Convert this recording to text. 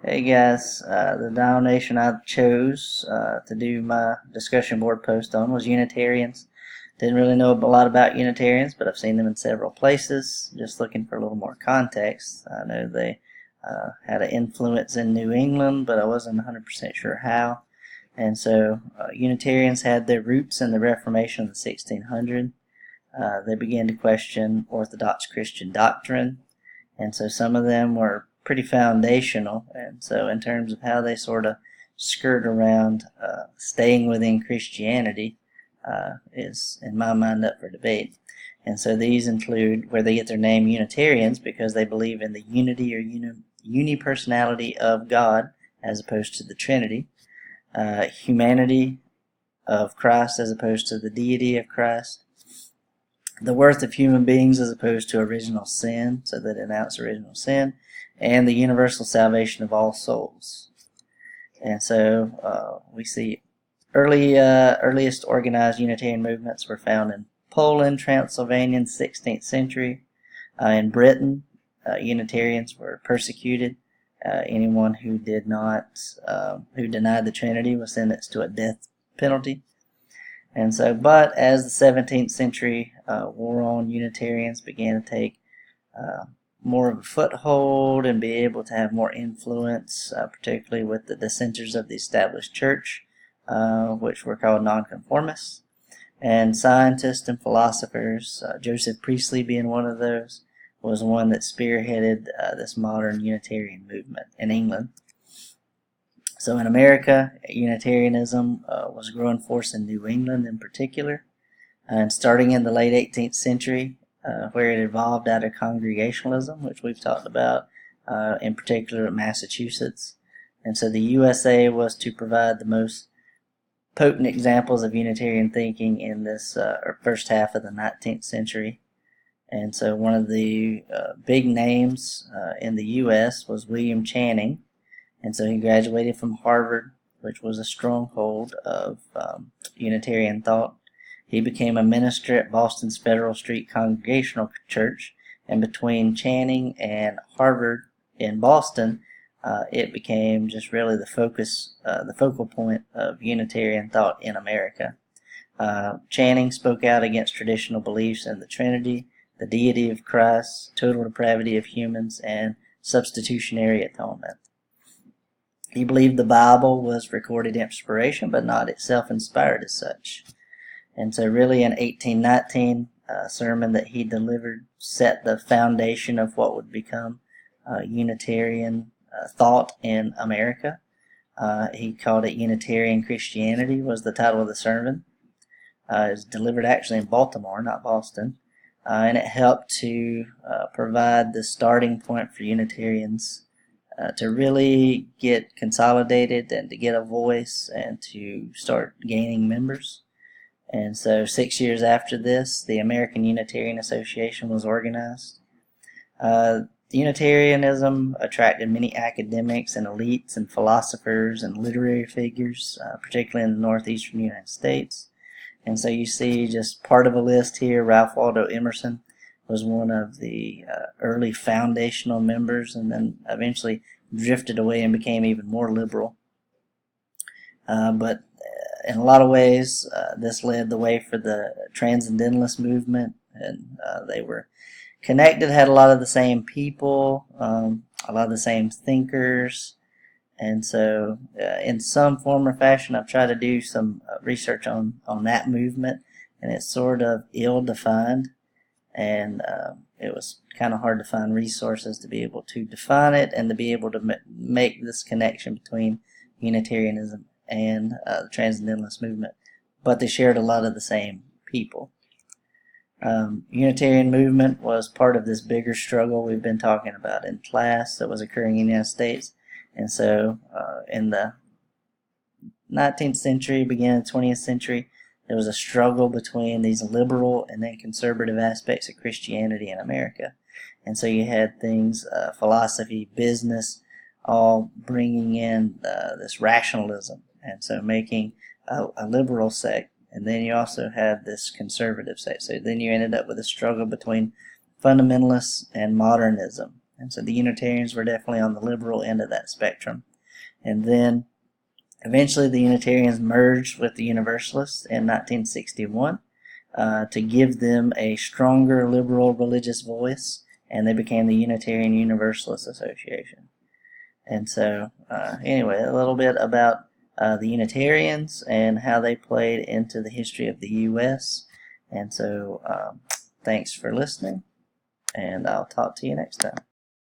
Hey guys, the denomination I chose to do my discussion board post on was Unitarians. Didn't really know a lot about Unitarians, but I've seen them in several places. Just looking for a little more context. I know they had an influence in New England, but I wasn't 100% sure how. And so Unitarians had their roots in the Reformation of the 1600s. They began to question Orthodox Christian doctrine, and so some of them were pretty foundational. And so in terms of how they sort of skirt around staying within Christianity is, in my mind, up for debate. And so these include where they get their name Unitarians because they believe in the unity or unipersonality of God as opposed to the Trinity, humanity of Christ as opposed to the deity of Christ, the worth of human beings as opposed to original sin, so they denounce original sin, and the universal salvation of all souls. And so we see earliest organized Unitarian movements were found in Poland, Transylvania, in the 16th century. In Britain, Unitarians were persecuted. Anyone who did not, who denied the Trinity was sentenced to a death penalty. And so, but as the 17th century wore on, Unitarians began to take more of a foothold and be able to have more influence, particularly with the dissenters of the established church, which were called nonconformists. And scientists and philosophers, Joseph Priestley being one of those, was one that spearheaded this modern Unitarian movement in England. So in America, Unitarianism was a growing force in New England in particular, and starting in the late 18th century, where it evolved out of Congregationalism, which we've talked about, in particular at Massachusetts. And so the USA was to provide the most potent examples of Unitarian thinking in this first half of the 19th century. And so one of the big names in the U.S. was William Channing. And so he graduated from Harvard, which was a stronghold of Unitarian thought. He became a minister at Boston's Federal Street Congregational Church, and between Channing and Harvard in Boston, it became just really the focal point of Unitarian thought in America. Channing spoke out against traditional beliefs in the Trinity, the deity of Christ, total depravity of humans, and substitutionary atonement. He believed the Bible was recorded inspiration, but not itself inspired as such. And so really in 1819, a sermon that he delivered set the foundation of what would become Unitarian thought in America. He called it Unitarian Christianity was the title of the sermon. It was delivered actually in Baltimore, not Boston. And it helped to provide the starting point for Unitarians to really get consolidated and to get a voice and to start gaining members. And so 6 years after this, the American Unitarian Association was organized. Unitarianism attracted many academics and elites and philosophers and literary figures, particularly in the northeastern United States. And so you see just part of a list here. Ralph Waldo Emerson was one of the early foundational members, and then eventually drifted away and became even more liberal. But in a lot of ways, this led the way for the Transcendentalist movement, and they were connected, had a lot of the same people, a lot of the same thinkers. And so in some form or fashion, I've tried to do some research on that movement, and it's sort of ill-defined, and it was kind of hard to find resources to be able to define it and to be able to make this connection between Unitarianism and the Transcendentalist movement. But they shared a lot of the same people. Unitarian movement was part of this bigger struggle we've been talking about in class that was occurring in the United States. And so in the 19th century, beginning of the 20th century, there was a struggle between these liberal and then conservative aspects of Christianity in America. And so you had things, philosophy, business, all bringing in this rationalism, and so making a liberal sect. And then you also had this conservative sect. So then you ended up with a struggle between fundamentalists and modernism. And so the Unitarians were definitely on the liberal end of that spectrum. And then eventually the Unitarians merged with the Universalists in 1961 to give them a stronger liberal religious voice, and they became the Unitarian Universalist Association. And so, anyway, a little bit about the Unitarians and how they played into the history of the U.S. And so, thanks for listening, and I'll talk to you next time.